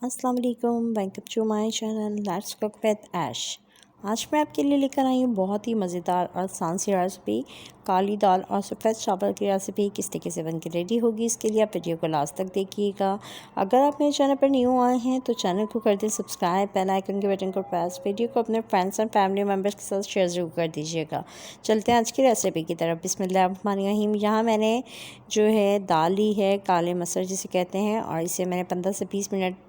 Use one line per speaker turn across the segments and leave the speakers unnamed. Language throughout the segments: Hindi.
अस्सलाम वालेकुम, welcome to my channel let's cook with Ash. आज मैं आपके लिए लेकर आई हूँ बहुत ही मज़ेदार और आसान सी रेसिपी, काली दाल और सफ़ेद चावल की रेसिपी किस तरीके से बनकर रेडी होगी। इसके लिए आप वीडियो को लास्ट तक देखिएगा। अगर आप मेरे चैनल पर न्यू आए हैं तो चैनल को कर दें सब्सक्राइब, बेल आइकन के बटन को प्रेस, वीडियो को अपने फ्रेंड्स एंड फैमिली मेम्बर्स के साथ शेयर ज़रूर कर दीजिएगा। चलते हैं आज की रेसिपी की तरफ। बिस्मिल्लाहिर्रहमानिर्रहीम। यहाँ मैंने जो है दाल ली है, काले मसर जिसे कहते हैं, और इसे मैंने 15 से 20 मिनट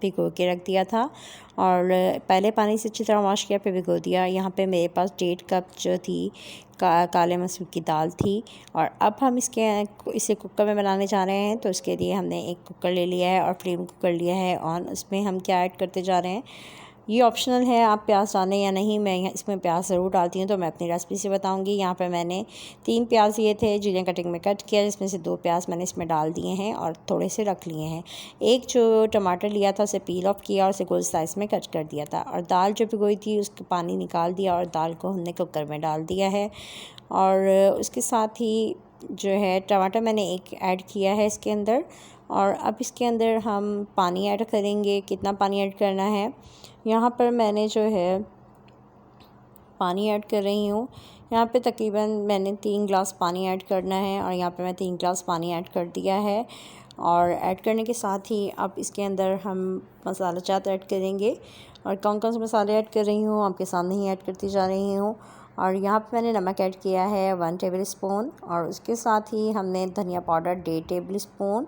भिगो के रख दिया था और पहले पानी से अच्छी तरह वॉश किया, फिर भिगो दिया। यहाँ पे मेरे पास 1.5 कप जो थी काले मसूर की दाल थी। और अब हम इसे कुकर में बनाने जा रहे हैं। तो इसके लिए हमने एक कुकर ले लिया है और फ्लेम को कर लिया है ऑन। उसमें हम क्या ऐड करते जा रहे हैं, ये ऑप्शनल है, आप प्याज डालें या नहीं। मैं इसमें प्याज ज़रूर डालती हूँ, तो मैं अपनी रेसिपी से बताऊँगी। यहाँ पे मैंने 3 प्याज लिए थे जिन्हें कटिंग में कट किया, जिसमें से 2 प्याज मैंने इसमें डाल दिए हैं और थोड़े से रख लिए हैं। एक जो टमाटर लिया था उसे पील ऑफ किया और उसे गोल साइज़ में कट कर दिया था। और दाल जो भिगोई थी उसका पानी निकाल दिया और दाल को हमने कुकर में डाल दिया है। और उसके साथ ही जो है टमाटर मैंने एक ऐड किया है इसके अंदर। और अब इसके अंदर हम पानी ऐड करेंगे। कितना पानी ऐड करना है, यहाँ पर मैंने जो है पानी ऐड कर रही हूँ। यहाँ पे तकरीबन मैंने 3 गिलास पानी ऐड करना है और यहाँ पे मैं 3 गिलास पानी ऐड कर दिया है। और ऐड करने के साथ ही अब इसके अंदर हम मसाला जात ऐड करेंगे। और कौन कौन से मसाले ऐड कर रही हूँ आपके सामने ही ऐड करती जा रही हूँ। और यहाँ पे मैंने नमक ऐड किया है 1 टेबल स्पून, और उसके साथ ही हमने धनिया पाउडर 1.5 टेबल स्पून।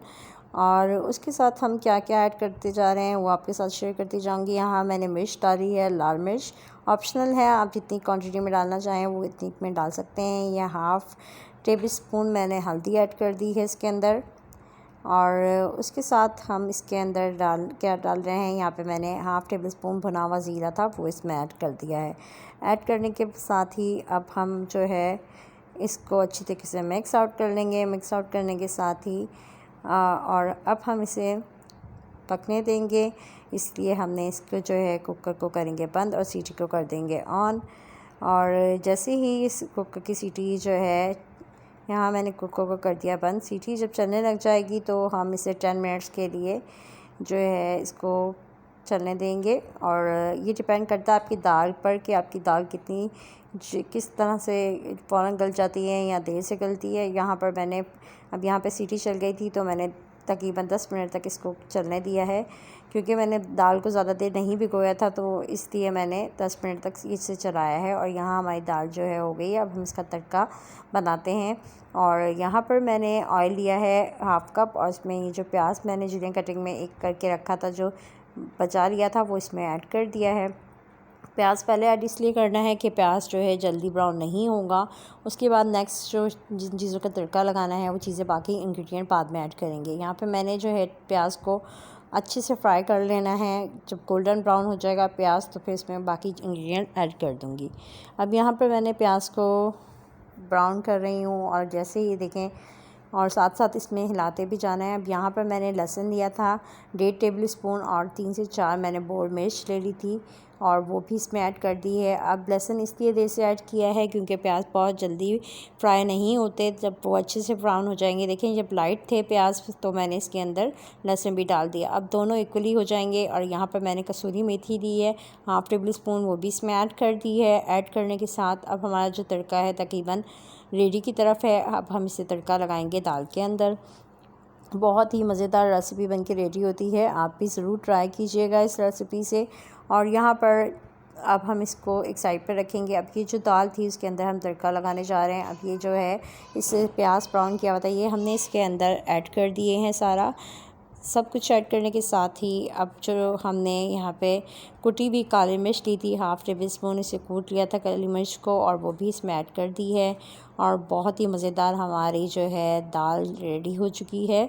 और उसके साथ हम क्या क्या ऐड करते जा रहे हैं वो आपके साथ शेयर करती जाऊंगी। यहाँ मैंने मिर्च डाली है, लाल मिर्च ऑप्शनल है, आप जितनी क्वांटिटी में डालना चाहें वो इतनी में डाल सकते हैं। यह 1/2 टेबल स्पून मैंने हल्दी ऐड कर दी है इसके अंदर। और उसके साथ हम इसके अंदर डाल रहे हैं, यहाँ पे मैंने 1/2 टेबल स्पून भुना हुआ ज़ीरा था वो इसमें ऐड कर दिया है। ऐड करने के साथ ही अब हम जो है इसको अच्छी तरीके से मिक्स आउट कर लेंगे। मिक्स आउट करने के साथ ही और अब हम इसे पकने देंगे, इसलिए हमने इसको जो है कुकर को करेंगे बंद और सीटी को कर देंगे ऑन। और जैसे ही इस कुकर की सीटी जो है, यहाँ मैंने कुकर को कर दिया बंद। सीटी जब चलने लग जाएगी तो हम इसे 10 मिनट्स के लिए जो है इसको चलने देंगे। और ये डिपेंड करता है आपकी दाल पर कि आपकी दाल किस तरह से फ़ौरन गल जाती है या देर से गलती है। यहाँ पर मैंने अब यहाँ पे सीटी चल गई थी तो मैंने तकरीबन 10 मिनट तक इसको चलने दिया है, क्योंकि मैंने दाल को ज़्यादा देर नहीं भिगोया था तो इसलिए मैंने 10 मिनट तक इसे चलाया है। और यहाँ हमारी दाल जो है हो गई। अब हम इसका तड़का बनाते हैं। और यहाँ पर मैंने ऑयल लिया है 1/2 कप, और इसमें ये जो प्याज मैंने जिन्हें कटिंग में एक करके रखा था, जो बचा लिया था, वो इसमें ऐड कर दिया है। प्याज पहले ऐड इसलिए करना है कि प्याज जो है जल्दी ब्राउन नहीं होगा। उसके बाद नेक्स्ट जो जिन चीज़ों का तड़का लगाना है वो चीज़ें बाकी इंग्रेडिएंट बाद में ऐड करेंगे। यहाँ पे मैंने जो है प्याज को अच्छे से फ्राई कर लेना है। जब गोल्डन ब्राउन हो जाएगा प्याज तो फिर इसमें बाकी इंग्रेडिएंट ऐड कर दूँगी। अब यहाँ पर मैंने प्याज को ब्राउन कर रही हूँ और जैसे ही देखें, और साथ साथ इसमें हिलाते भी जाना है। अब यहाँ पर मैंने लहसुन लिया था 1.5 टेबल स्पून और 3 से 4 मैंने बोल मिर्च ले ली थी और वो भी इसमें ऐड कर दी है। अब लहसुन इसलिए देर से ऐड किया है क्योंकि प्याज बहुत जल्दी फ्राई नहीं होते, जब वो अच्छे से ब्राउन हो जाएंगे। देखें जब लाइट थे प्याज तो मैंने इसके अंदर लहसुन भी डाल दिया। अब दोनों इक्वली हो जाएंगे। और यहाँ पर मैंने कसूरी मेथी ली है 1/2 टेबल स्पून, वो भी इसमें ऐड कर दी है। ऐड करने के साथ अब हमारा जो तड़का है तकरीबन रेडी की तरफ है। अब हम इसे तड़का लगाएंगे दाल के अंदर। बहुत ही मज़ेदार रेसिपी बनके रेडी होती है, आप भी ज़रूर ट्राई कीजिएगा इस रेसिपी से। और यहाँ पर अब हम इसको एक साइड पर रखेंगे। अब ये जो दाल थी उसके अंदर हम तड़का लगाने जा रहे हैं। अब ये जो है इससे प्याज ब्राउन किया हुआ था ये हमने इसके अंदर ऐड कर दिए हैं। सारा सब कुछ ऐड करने के साथ ही अब जो हमने यहाँ पे कुटी हुई काली मिर्च ली थी 1/2 टेबल स्पून, इसे कूट लिया था काली मिर्च को, और वो भी इसमें ऐड कर दी है। और बहुत ही मज़ेदार हमारी जो है दाल रेडी हो चुकी है।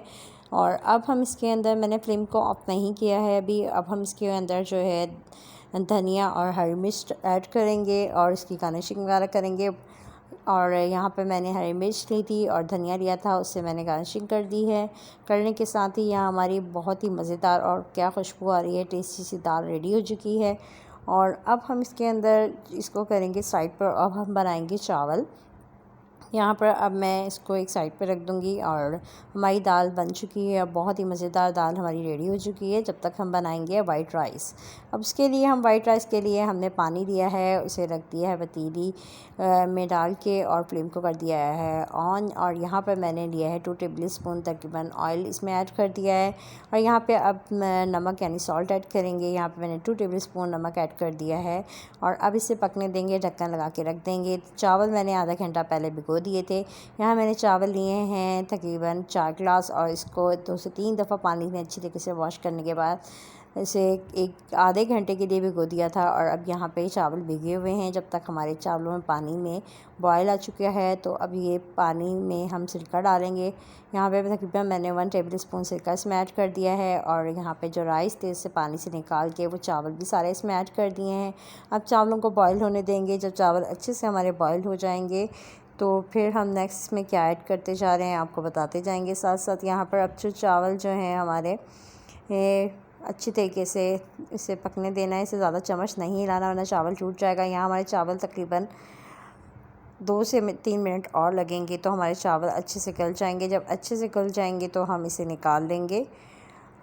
और अब हम इसके अंदर, मैंने फ्लेम को ऑफ नहीं किया है अभी, अब हम इसके अंदर जो है धनिया और हरी मिर्च ऐड करेंगे और इसकी गार्निशिंग वगैरह करेंगे। और यहाँ पे मैंने हरी मिर्च ली थी और धनिया लिया था, उससे मैंने गार्निशिंग कर दी है। करने के साथ ही यहाँ हमारी बहुत ही मज़ेदार और क्या खुशबू आ रही है, टेस्टी सी दाल रेडी हो चुकी है। और अब हम इसके अंदर इसको करेंगे साइड पर। अब हम बनाएंगे चावल। यहाँ पर अब मैं इसको एक साइड पे रख दूँगी और हमारी दाल बन चुकी है। अब बहुत ही मज़ेदार दाल हमारी रेडी हो चुकी है। जब तक हम बनाएंगे वाइट राइस। अब उसके लिए हम वाइट राइस के लिए हमने पानी लिया है, उसे रख दिया है पतीली में डाल के और फ्लेम को कर दिया है ऑन। और यहाँ पर मैंने लिया है 2 टेबलस्पून तकरीबन ऑयल इसमें ऐड कर दिया है। और यहाँ पर अब नमक यानी सॉल्ट ऐड करेंगे। यहाँ पर मैंने 2 टेबलस्पून नमक ऐड कर दिया है और अब इसे पकने देंगे, ढक्कन लगा के रख देंगे। चावल मैंने आधा घंटा पहले भिगो दिए थे। यहाँ मैंने चावल लिए हैं तकरीबन 4 ग्लास और इसको 2 से 3 दफ़ा पानी में अच्छी तरीके से वॉश करने के बाद इसे एक आधे घंटे के लिए भिगो दिया था। और अब यहाँ पे चावल भिगे हुए हैं। जब तक हमारे चावलों में पानी में बॉयल आ चुका है तो अब ये पानी में हम सिरका डालेंगे। यहाँ पे तकरीबन मैंने 1 टेबलस्पून सिरका इसमें ऐड कर दिया है और यहाँ पे जो राइस थे इससे पानी से निकाल के वो चावल भी सारे इसमें ऐड कर दिए हैं। अब चावलों को बॉयल होने देंगे। जब चावल अच्छे से हमारे बॉयल हो जाएंगे तो फिर हम नेक्स्ट में क्या ऐड करते जा रहे हैं आपको बताते जाएंगे साथ साथ। यहाँ पर अब जो चावल जो हैं हमारे अच्छी तरीके से इसे पकने देना है। इसे ज़्यादा चम्मच नहीं हिलाना वरना चावल टूट जाएगा। यहाँ हमारे चावल तकरीबन 2 से 3 मिनट और लगेंगे तो हमारे चावल अच्छे से गल जाएंगे। जब अच्छे से गल जाएंगे तो हम इसे निकाल लेंगे।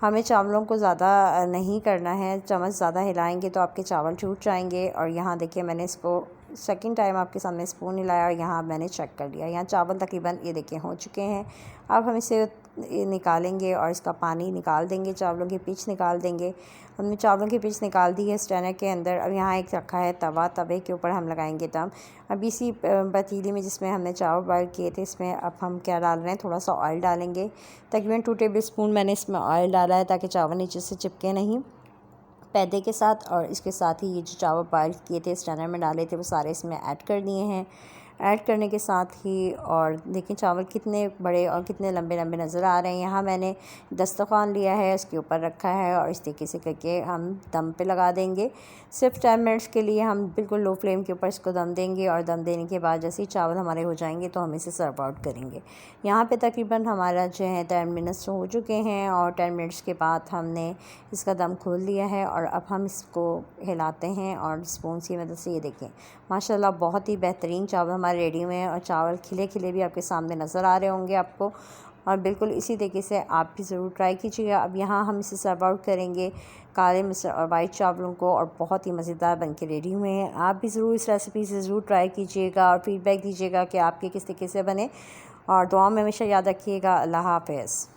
हमें चावलों को ज़्यादा नहीं करना है, चम्मच ज़्यादा हिलाएंगे तो आपके चावल टूट जाएंगे। और यहाँ देखिए मैंने इसको सेकंड टाइम आपके सामने स्पून हिलाया और यहाँ मैंने चेक कर लिया। यहाँ चावल तकरीबन ये देखिए हो चुके हैं। अब हम इसे निकालेंगे और इसका पानी निकाल देंगे, चावलों की पिच निकाल देंगे। हमने चावलों की पिच निकाल दी है स्ट्रेनर के अंदर। अब यहाँ एक रखा है तवा, तवे के ऊपर हम लगाएंगे दम। अब इसी पतीली में जिसमें हमने चावल बॉयल किए थे इसमें अब हम क्या डाल रहे हैं, थोड़ा सा ऑयल डालेंगे। तकरीबन 2 टेबलस्पून मैंने इसमें ऑयल डाला है ताकि चावल नीचे से चिपके नहीं पैदे के साथ। और इसके साथ ही ये जो चावल बॉयल किए थे स्ट्रेनर में डाले थे वो सारे इसमें ऐड कर दिए हैं। ऐड करने के साथ ही और देखिए चावल कितने बड़े और कितने लंबे लंबे नज़र आ रहे हैं। यहाँ मैंने दस्तरखान लिया है, उसके ऊपर रखा है और इस तरीके से करके हम दम पे लगा देंगे। सिर्फ 10 मिनट्स के लिए हम बिल्कुल लो फ्लेम के ऊपर इसको दम देंगे। और दम देने के बाद जैसे ही चावल हमारे हो जाएंगे तो हम इसे सर्व आउट करेंगे। यहाँ पे तकरीबन हमारा जो है 10 मिनट्स हो चुके हैं और 10 मिनट्स के बाद हमने इसका दम खोल लिया है। और अब हम इसको हिलाते हैं और स्पून की मदद से। ये देखें माशाल्लाह बहुत ही बेहतरीन चावल हमारे रेडी हुए हैं और चावल खिले खिले भी आपके सामने नज़र आ रहे होंगे आपको। और बिल्कुल इसी तरीके से आप भी ज़रूर ट्राई कीजिएगा। अब यहाँ हम इसे सर्व आउट करेंगे काले मिर्च और वाइट चावलों को और बहुत ही मज़ेदार बनके रेडी हुए हैं। आप भी ज़रूर इस रेसिपी से ज़रूर ट्राई कीजिएगा और फीडबैक दीजिएगा कि आपके किस तरीके से बने। और दुआ में हमेशा याद रखिएगा। अल्लाह हाफ़िज़।